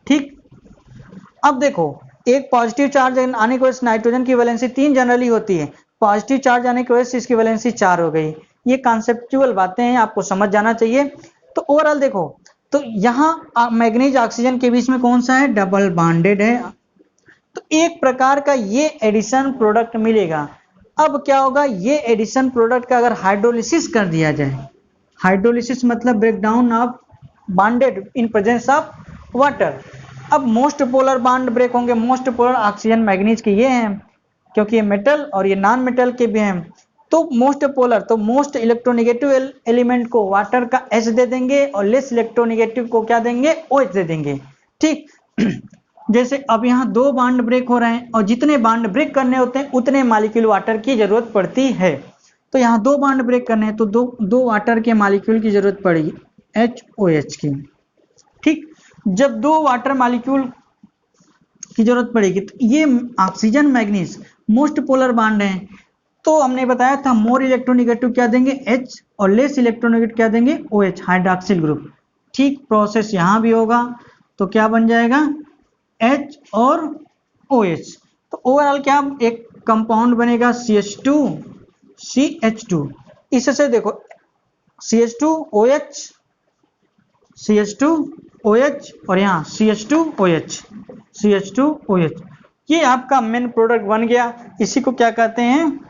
Speaker 1: ठीक, अब देखो एक पॉजिटिव चार्ज आने की वजह से नाइट्रोजन की वैलेंसी 3 जनरली होती है, पॉजिटिव चार्ज आने की वजह से इसकी वैलेंसी 4 हो गई। ये कॉन्सेप्चुअल बातें हैं, आपको समझ जाना चाहिए। तो ओवरऑल देखो तो यहाँ मैग्नीज ऑक्सीजन के बीच में कौन सा है, डबल बॉन्डेड है। तो एक प्रकार का ये एडिशन प्रोडक्ट मिलेगा। अब क्या होगा, ये एडिशन प्रोडक्ट का अगर हाइड्रोलिसिस कर दिया जाए, हाइड्रोलिसिस मतलब breakdown of bonded in presence of water. अब मोस्ट पोलर बॉन्ड ब्रेक होंगे, मोस्ट पोलर ऑक्सीजन मैग्नीज के ये हैं, क्योंकि ये मेटल और ये नॉन मेटल के भी हैं। तो मोस्ट पोलर, तो मोस्ट इलेक्ट्रोनेगेटिव एलिमेंट को वाटर का H दे देंगे और लेस इलेक्ट्रोनेगेटिव को क्या देंगे, OH दे देंगे। ठीक जैसे अब यहाँ 2 बॉन्ड ब्रेक हो रहे हैं और जितने बॉन्ड ब्रेक करने होते हैं उतने मॉलिक्यूल वाटर की जरूरत पड़ती है। तो यहाँ 2 बॉन्ड ब्रेक करने हैं तो दो वाटर के मॉलिक्यूल की जरूरत पड़ेगी, HOH की। ठीक, जब 2 वाटर मॉलिक्यूल की जरूरत पड़ेगी तो ये oxygen manganese most polar bond है, तो हमने बताया था मोर इलेक्ट्रोनेगेटिव क्या देंगे, H, और लेस इलेक्ट्रोनेगेटिव क्या देंगे, OH, हाइड्रॉक्सिल ग्रुप। ठीक प्रोसेस यहाँ भी होगा, तो क्या बन जाएगा, H और OH। तो ओवरऑल क्या एक कंपाउंड बनेगा CH2 CH2। इससे देखो CH2OH CH2OH और यहाँ CH2OH CH2OH, ये आपका मेन प्रोडक्ट बन गया। इसी को क्या कहते हैं,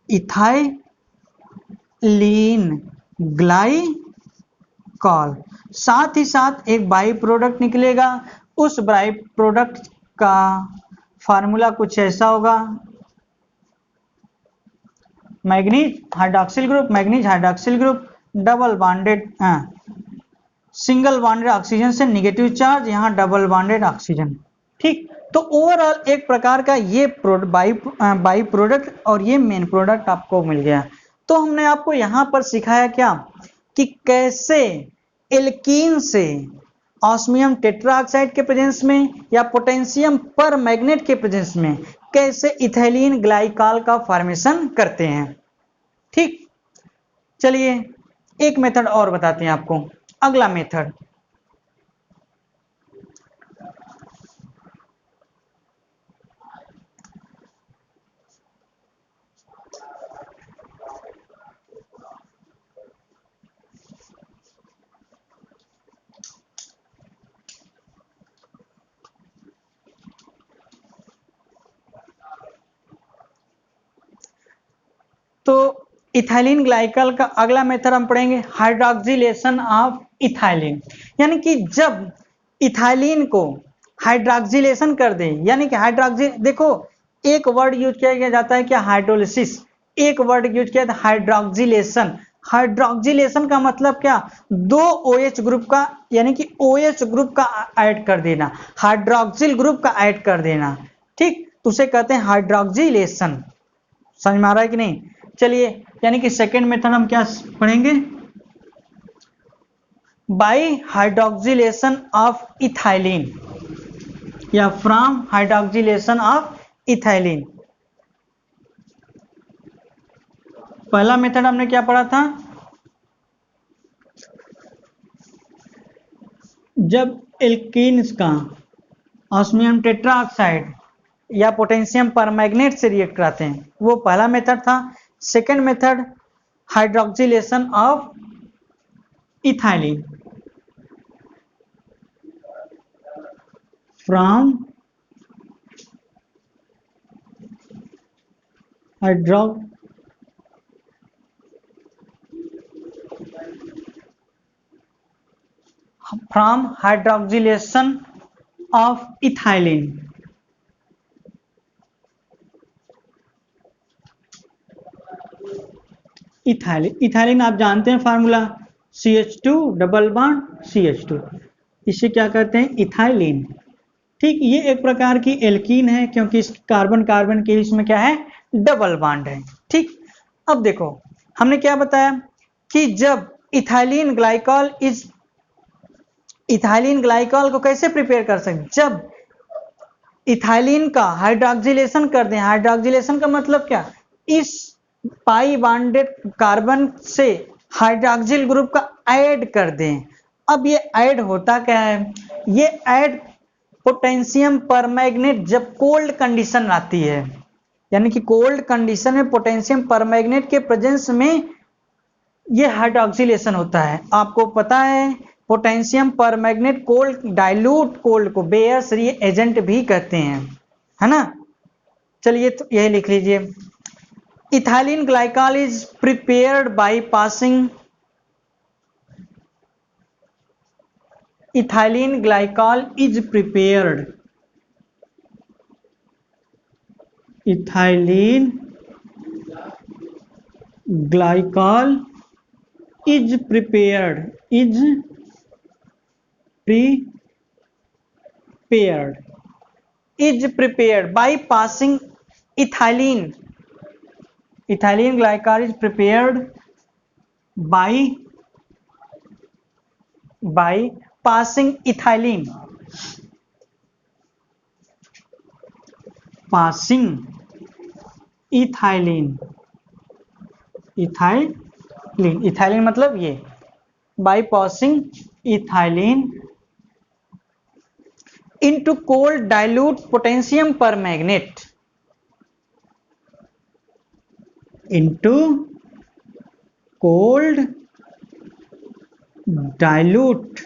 Speaker 1: इथाइलीन ग्लाइकॉल। साथ ही साथ एक बाई प्रोडक्ट निकलेगा, उस बाई प्रोडक्ट का फार्मूला कुछ ऐसा होगा, manganese hydroxyl group, manganese hydroxyl group, double bonded single bonded oxygen से निगेटिव चार्ज, यहाँ डबल बॉन्डेड ऑक्सीजन। ठीक, तो ओवरऑल एक प्रकार का ये बाई प्रोडक्ट और ये मेन प्रोडक्ट आपको मिल गया। तो हमने आपको यहाँ पर सिखाया क्या, कि कैसे एल्कीन से ऑस्मियम टेट्राऑक्साइड के प्रेजेंस में या पोटेशियम पर मैग्नेट के प्रेजेंस में कैसे इथाइलीन ग्लाइकॉल का फॉर्मेशन करते हैं। ठीक, चलिए एक मेथड और बताते हैं आपको। अगला मेथड, तो इथाइलिन ग्लाइकॉल का अगला मेथड हम पढ़ेंगे हाइड्रोक्सिलेशन ऑफ इथाइलिन। यानी कि जब इथाइलिन को हाइड्रोक्सिलेशन कर दें, यानी कि हाइड्रोक्सी, देखो एक वर्ड यूज किया जाता है क्या, हाइड्रोलिसिस, एक वर्ड यूज किया था हाइड्रोक्सिलेशन। हाइड्रोक्सिलेशन का मतलब क्या, 2 OH ग्रुप का, यानी कि OH ग्रुप का ऐड कर देना, हाइड्रोक्सिल ग्रुप का ऐड कर देना। ठीक, तो उसे कहते हैं हाइड्रोक्सिलेशन। समझ में आ रहा है कि नहीं। चलिए, यानी कि सेकेंड मेथड हम क्या पढ़ेंगे, बाई हाइड्रोक्सिलेशन ऑफ इथाइलिन या फ्रॉम हाइड्रोक्सिलेशन ऑफ इथाइलिन। पहला मेथड हमने क्या पढ़ा था, जब एल्कीन्स का ऑस्मियम टेट्राऑक्साइड या पोटेशियम परमैग्नेट से रिएक्ट कराते हैं, वो पहला मेथड था। Second method hydroxylation of ethylene from hydroxylation of ethylene. Ethylene आप जानते हैं formula, CH2 double bond CH2, इसे क्या कहते हैं, इथाइलिन। ठीक, ये एक प्रकार की एल्कीन है क्योंकि इस कार्बन कार्बन के बीच में क्या है, डबल बॉन्ड है। ठीक, अब देखो हमने क्या बताया कि जब इथाइलिन ग्लाइकॉल को कैसे प्रिपेयर कर सकते, जब इथाइलिन का हाइड्रोक्सिलेशन कर दें। हाइड्रोक्सिलेशन का मतलब क्या, इस पाई बॉन्डेड कार्बन से हाइड्रोक्सिल ग्रुप का ऐड कर दें। अब ये ऐड होता क्या है, ये ऐड पोटेशियम परमैग्नेट जब कोल्ड कंडीशन आती है, यानी कि कोल्ड कंडीशन में पोटेशियम परमैग्नेट के प्रेजेंस में ये हाइड्रोक्सिलेशन होता है। आपको पता है potassium permanganate cold dilute cold को बेयर्स एजेंट भी कहते हैं, है ना। चलिए तो यही लिख लीजिए। Ethylene glycol is prepared by passing, ethylene glycol is prepared, ethylene glycol is prepared by passing ethylene glycol is prepared by passing ethylene ethylene मतलब ये by passing ethylene into cold dilute potassium permanganate, into cold dilute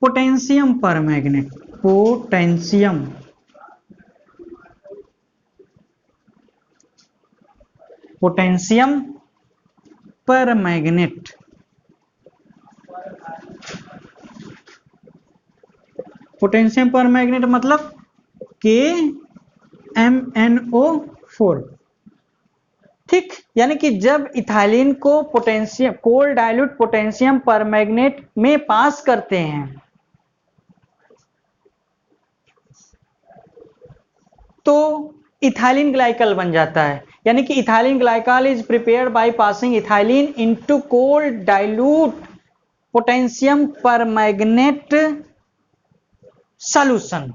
Speaker 1: potassium permanganate, potassium permanganate. Potassium permanganate मतलब KMnO4, ठीक। यानी कि जब ethylene को potassium cold dilute potassium permanganate में पास करते हैं तो इथाइलिन ग्लाइकॉल बन जाता है। यानी कि ethylene glycol is prepared by passing ethylene into cold dilute potassium permanganate solution.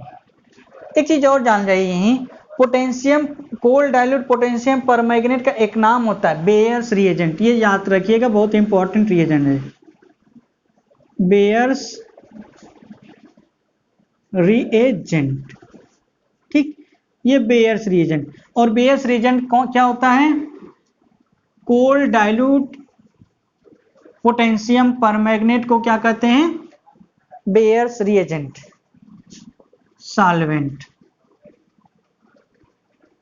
Speaker 1: एक चीज और जान जाइए, potassium cold dilute potassium permanganate का एक नाम होता है बेयर्स रिएजेंट। ये याद रखिएगा, बहुत इंपॉर्टेंट रिएजेंट है बेयर्स रिएजेंट, ठीक। ये बेयर्स रिएजेंट, और बेयर्स रिएजेंट क्या होता है? कोल्ड डाइल्यूट पोटेशियम परमैंगनेट को क्या कहते हैं? बेयर्स रिएजेंट, सॉल्वेंट,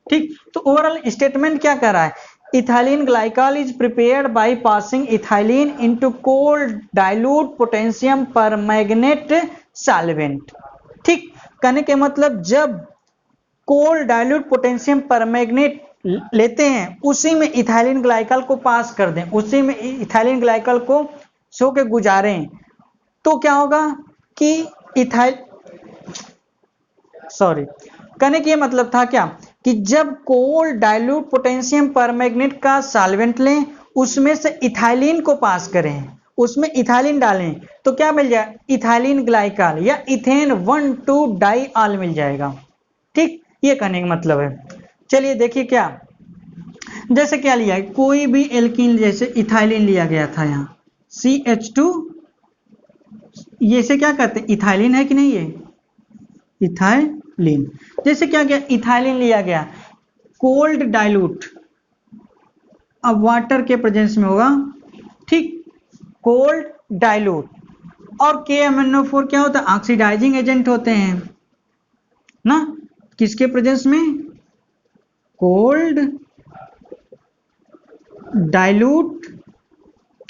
Speaker 1: ठीक। तो ओवरऑल स्टेटमेंट क्या कर रहा है? Ethylene glycol is prepared by passing ethylene into cold dilute potassium permanganate solvent, ठीक। कहने के मतलब जब कोल्ड डाइल्यूट पोटेशियम परमैंगनेट लेते हैं उसी में इथाइलिन ग्लाइकॉल को पास कर दें, उसी में इथाइलिन ग्लाइकॉल को सो के गुजारें, तो क्या होगा कि कहने का मतलब था क्या कि जब कोल्ड डाइल्यूट पोटेशियम परमैंगनेट का सॉल्वेंट लें उसमें से इथाइलिन को पास करें, उसमें इथाइलिन डालें तो क्या मिल जाए? इथाइलिन ग्लाइकॉल या इथेन 1,2-डाइऑल मिल जाएगा, ठीक। ये कहने का मतलब है। चलिए देखिए क्या, जैसे क्या लिया है, कोई भी एल्कीन जैसे इथाइलिन लिया गया था यहाँ CH2, ये से क्या कहते हैं? इथाइलिन है कि नहीं? ये इथाइलिन। जैसे क्या गया, इथाइलिन लिया गया कोल्ड डाइल्यूट, अब वाटर के प्रेजेंस में होगा, ठीक, कोल्ड डाइल्यूट, और KMnO4 क्या होता है? ऑक्सीडाइजिंग एजेंट होते हैं ना, किसके प्रेजेंस में? Cold dilute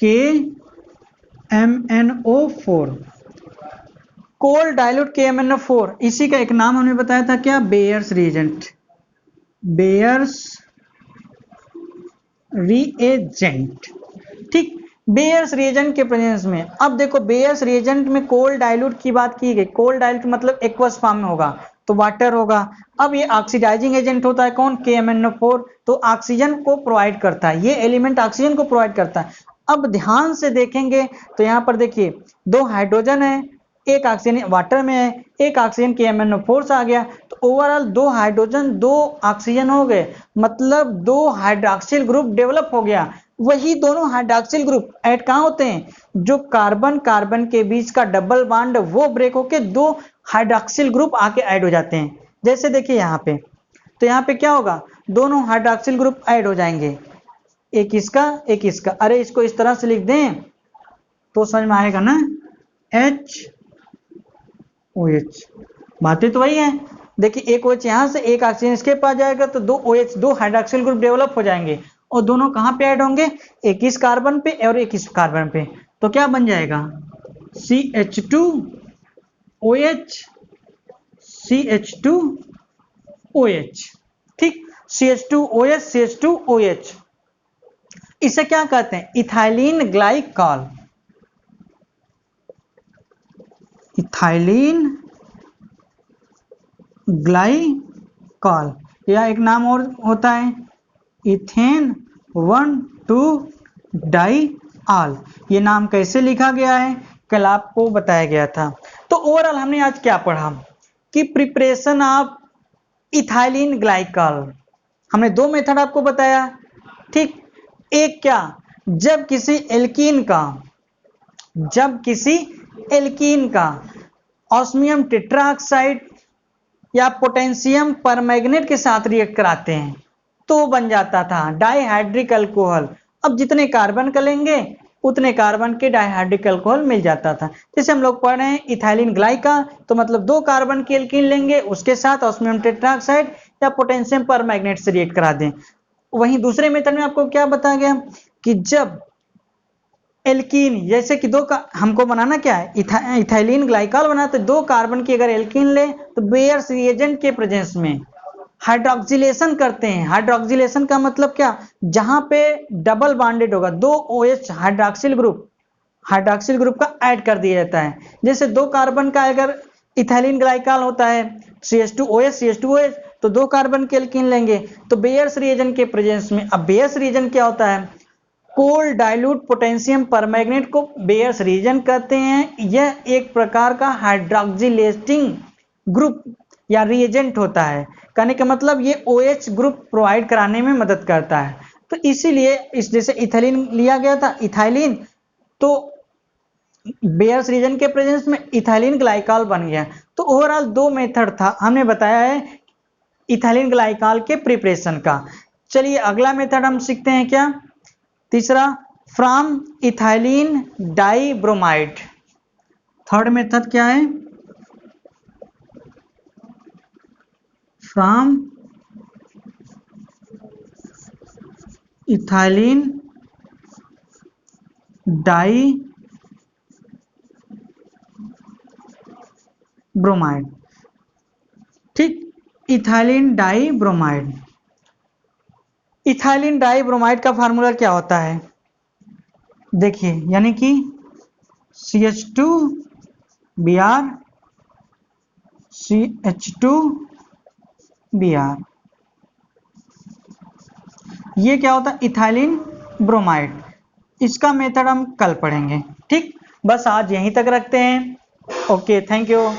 Speaker 1: KMnO4, cold dilute KMnO4, इसी का एक नाम हमने बताया था क्या? बेयर्स रिएजेंट, बेयर्स रिएजेंट, ठीक। बेयर्स रिएजेंट के प्रेजेंस में, अब देखो बेयर्स रिएजेंट में कोल्ड डाइल्यूट की बात की गई, कोल्ड डाइल्यूट मतलब एक्वस फॉर्म में होगा तो वाटर होगा। अब ये ऑक्सीडाइजिंग एजेंट होता है कौन? KMnO4, तो ऑक्सीजन को प्रोवाइड करता है, ये एलिमेंट ऑक्सीजन को प्रोवाइड करता है। अब ध्यान से देखेंगे तो यहाँ पर देखिए 2 हाइड्रोजन है, एक ऑक्सीजन वाटर में है, एक ऑक्सीजन KMnO4 से आ गया, तो ओवरऑल 2 हाइड्रोजन 2 ऑक्सीजन हो गए, मतलब 2 हाइड्रॉक्सिल ग्रुप डेवलप हो गया। वही दोनों हाइड्रॉक्सिल ग्रुप ऐड कहाँ होते हैं? जो कार्बन कार्बन के बीच का डबल बॉन्ड वो ब्रेक होके 2 हाइड्रॉक्सिल ग्रुप आके ऐड हो जाते हैं। जैसे देखिए यहाँ पे तो यहाँ पे क्या होगा, दोनों हाइड्रॉक्सिल ग्रुप ऐड हो जाएंगे, एक इसका एक इसका। अरे इसको इस तरह से लिख दें तो समझ में आएगा ना, HOH। बातें तो वही है। देखिए एक OH यहाँ से एक ऑक्सीजन इसके पास जाएगा तो दो OH, दो हाइड्रॉक्सिल ग्रुप डेवलप हो जाएंगे और दोनों कहाँ पे ऐड होंगे, एक इस कार्बन पे और एक इस कार्बन पे। तो क्या बन जाएगा, CH2OH, CH2OH। ठीक, CH2OH, CH2OH। इसे क्या कहते हैं, इथाइलिन ग्लाइकॉल। इथाइलिन ग्लाइकॉल, या एक नाम और होता है इथेन 1,2-डाइऑल। ये नाम कैसे लिखा गया है कल आपको बताया गया था। तो ओवरऑल हमने आज क्या पढ़ा कि प्रिपरेशन ऑफ इथाइलिन ग्लाइकॉल, हमने दो मेथड आपको बताया। ठीक, एक क्या, जब किसी एल्कीन का ऑस्मियम टेट्राऑक्साइड या पोटेशियम परमैंगनेट के साथ रिएक्ट कराते हैं तो बन जाता था डाइहाइड्रिक अल्कोहल। अब जितने कार्बन का लेंगे उतने कार्बन के डाइहाइड्रिक अल्कोहल मिल जाता था। जैसे हम लोग पढ़ रहे हैं इथाइलिन ग्लाइकॉल, तो मतलब 2 कार्बन के एल्कीन लेंगे, उसके साथ ऑस्मियम टेट्राऑक्साइड या पोटेशियम परमैंगनेट से रिएक्ट करा दें। वहीं दूसरे मेथड में आपको क्या बताया गया कि जब एल्कीन, जैसे कि दो का हमको बनाना क्या है, इथाइलिन ग्लाइकॉल बना, तो 2 कार्बन की अगर एल्कीन ले तो बेयर्स रिएजेंट के प्रेजेंस में हाइड्रोक्सिलेशन करते हैं। हाइड्रोक्सिलेशन का मतलब क्या, जहां पे डबल बॉन्डेड होगा, 2 OH हाइड्रोक्सिल ग्रुप का ऐड कर दिया जाता है। जैसे 2 कार्बन का अगर इथाइलिन ग्लाइकॉल होता है CH2OH, तो 2 कार्बन के एल्कीन लेंगे तो बेयर्स रिएजेंट के प्रेजेंस में। अब बेयर्स रिएजेंट क्या होता है, कोल्ड डाइल्यूट पोटेशियम परमैंगनेट को बेयर्स रिएजेंट कहते हैं। यह एक प्रकार का हाइड्रोक्सिलेटिंग ग्रुप या रिएजेंट होता है। कहने का मतलब ये OH ग्रुप प्रोवाइड कराने में मदद करता है। तो इसीलिए इस जैसे इथाइलिन लिया गया था, इथाइलिन तो बेयर्स रीजन के प्रेजेंस में इथाइलिन ग्लाइकॉल बन गया। तो ओवरऑल 2 मेथड था हमने बताया है इथाइलिन ग्लाइकॉल के प्रिपरेशन का। चलिए अगला मेथड हम सीखते हैं क्या, तीसरा, from ethylene dibromide. Third method क्या है, फ्रॉम इथाइलिन डाइब्रोमाइड। ठीक, इथाइलिन डाइब्रोमाइड। इथाइलिन डाइब्रोमाइड का फार्मूला क्या होता है, देखिए, यानी कि CH2Br CH2Br। ये क्या होता है, इथाइलिन ब्रोमाइड। इसका मेथड हम कल पढ़ेंगे। ठीक, बस आज यहीं तक रखते हैं। Okay, thank you.